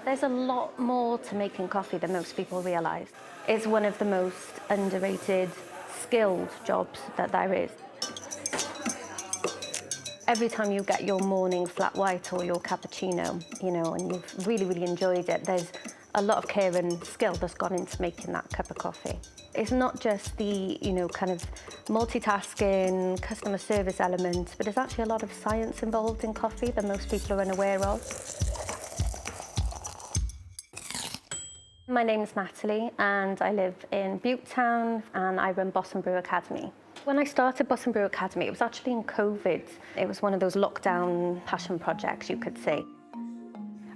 There's a lot more to making coffee than most people realise. It's one of the most underrated, skilled jobs that there is. Every time you get your morning flat white or your cappuccino, and you've really, really enjoyed it, there's a lot of care and skill that's gone into making that cup of coffee. It's not just the, kind of multitasking, customer service element, but there's actually a lot of science involved in coffee that most people are unaware of. My name's Natalie and I live in Butetown and I run Boss and Brew Academy. When I started Boss and Brew Academy, it was actually in COVID. It was one of those lockdown passion projects, you could say.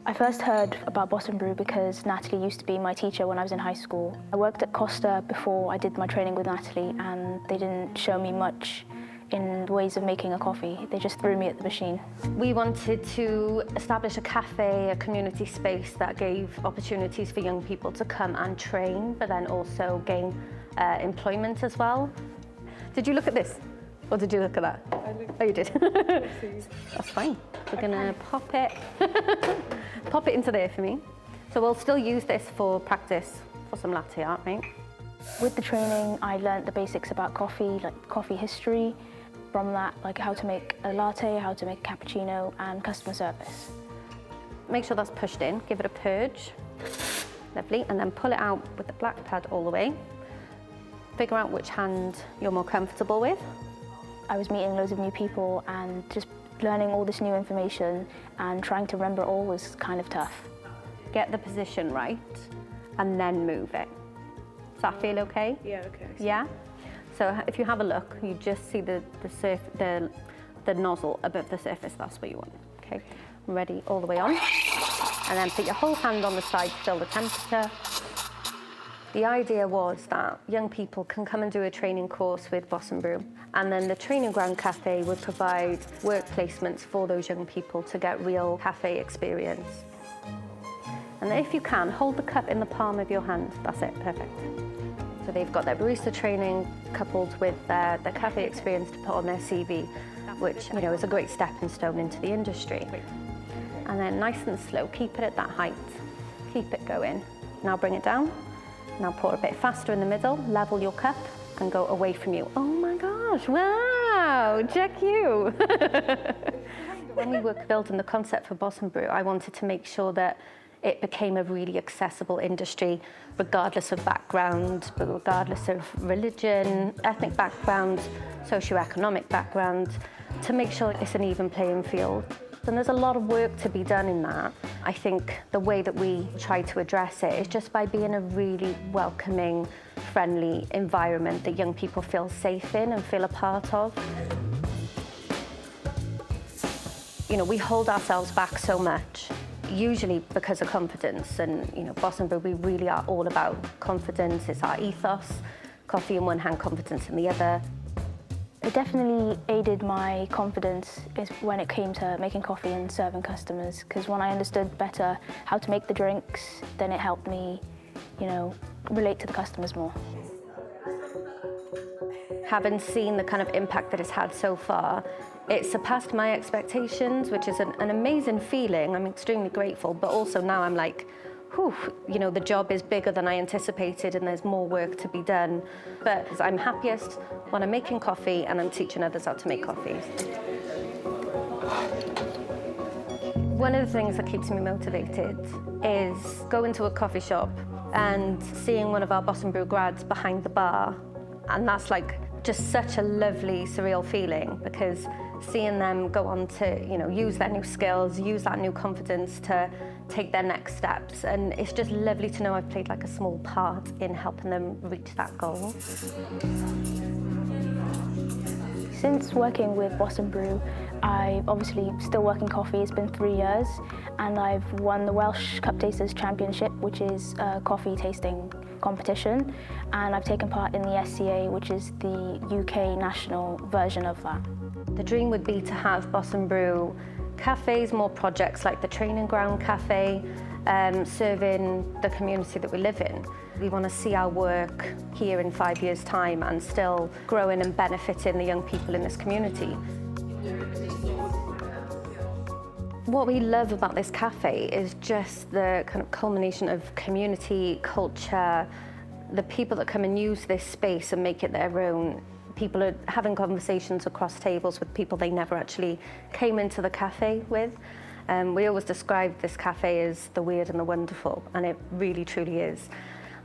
I first heard about Boss and Brew because Natalie used to be my teacher when I was in high school. I worked at Costa before I did my training with Natalie, and they didn't show me much in ways of making a coffee. They just threw me at the machine. We wanted to establish a cafe, a community space that gave opportunities for young people to come and train, but then also gain employment as well. Did you look at this? Or did you look at that? I looked. Oh, you did? That's fine. We're gonna pop it into there for me. So we'll still use this for practice for some latte art, right? With the training, I learnt the basics about coffee, like coffee history. From that, like how to make a latte, how to make a cappuccino, and customer service. Make sure that's pushed in, give it a purge. Lovely, and then pull it out with the black pad all the way. Figure out which hand you're more comfortable with. I was meeting loads of new people and just learning all this new information and trying to remember it all was kind of tough. Get the position right and then move it. Does that feel okay? Yeah, okay. Yeah? So if you have a look, you just see the nozzle above the surface, that's what you want. Okay, ready all the way on. And then put your whole hand on the side to feel the temperature. The idea was that young people can come and do a training course with Boss and Brew, and then the training ground cafe would provide work placements for those young people to get real cafe experience. And then if you can, hold the cup in the palm of your hand. That's it, perfect. So they've got their barista training coupled with their cafe experience to put on their CV, which is a great stepping stone into the industry. And then nice and slow, keep it at that height. Keep it going. Now bring it down. Now pour a bit faster in the middle, level your cup and go away from you. Oh my gosh, wow, check you. When we were building the concept for Boss and Brew, I wanted to make sure that it became a really accessible industry, regardless of background, but regardless of religion, ethnic background, socioeconomic background, to make sure it's an even playing field. And there's a lot of work to be done in that. I think the way that we try to address it is just by being a really welcoming, friendly environment that young people feel safe in and feel a part of. We hold ourselves back so much, usually because of confidence. And Boss and Brew, we really are all about confidence. It's our ethos. Coffee in one hand, confidence in the other. It definitely aided my confidence when it came to making coffee and serving customers, because when I understood better how to make the drinks, then it helped me, relate to the customers more. Having seen the kind of impact that it's had so far, it surpassed my expectations, which is an amazing feeling. I'm extremely grateful, but also now I'm like, whew, the job is bigger than I anticipated and there's more work to be done. But I'm happiest when I'm making coffee and I'm teaching others how to make coffees. One of the things that keeps me motivated is going to a coffee shop and seeing one of our Boss and Brew grads behind the bar. And that's like just such a lovely, surreal feeling, because seeing them go on to, use their new skills, use that new confidence to take their next steps. And it's just lovely to know I've played like a small part in helping them reach that goal. Since working with Boss and Brew, I've obviously still working coffee. It's been 3 years, and I've won the Welsh Cup Tasters Championship, which is a coffee tasting competition, and I've taken part in the SCA, which is the UK national version of that. The dream would be to have Boss and Brew cafes, more projects like the Training Ground Cafe, serving the community that we live in. We want to see our work here in 5 years' time and still growing and benefiting the young people in this community. What we love about this cafe is just the kind of culmination of community, culture, the people that come and use this space and make it their own. People are having conversations across tables with people they never actually came into the cafe with. We always describe this cafe as the weird and the wonderful, and it really truly is.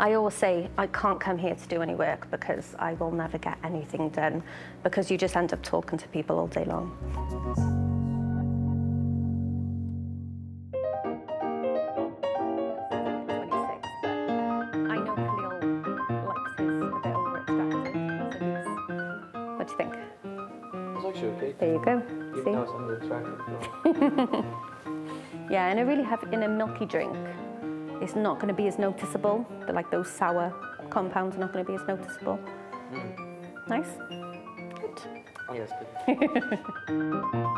I always say I can't come here to do any work because I will never get anything done, because you just end up talking to people all day long. What do you think? It's actually okay. There you go. Even See? though it's under the track as well. Yeah, and I really have in a milky drink, it's not going to be as noticeable. Like those sour compounds are not going to be as noticeable. Nice. Good. Yes, good.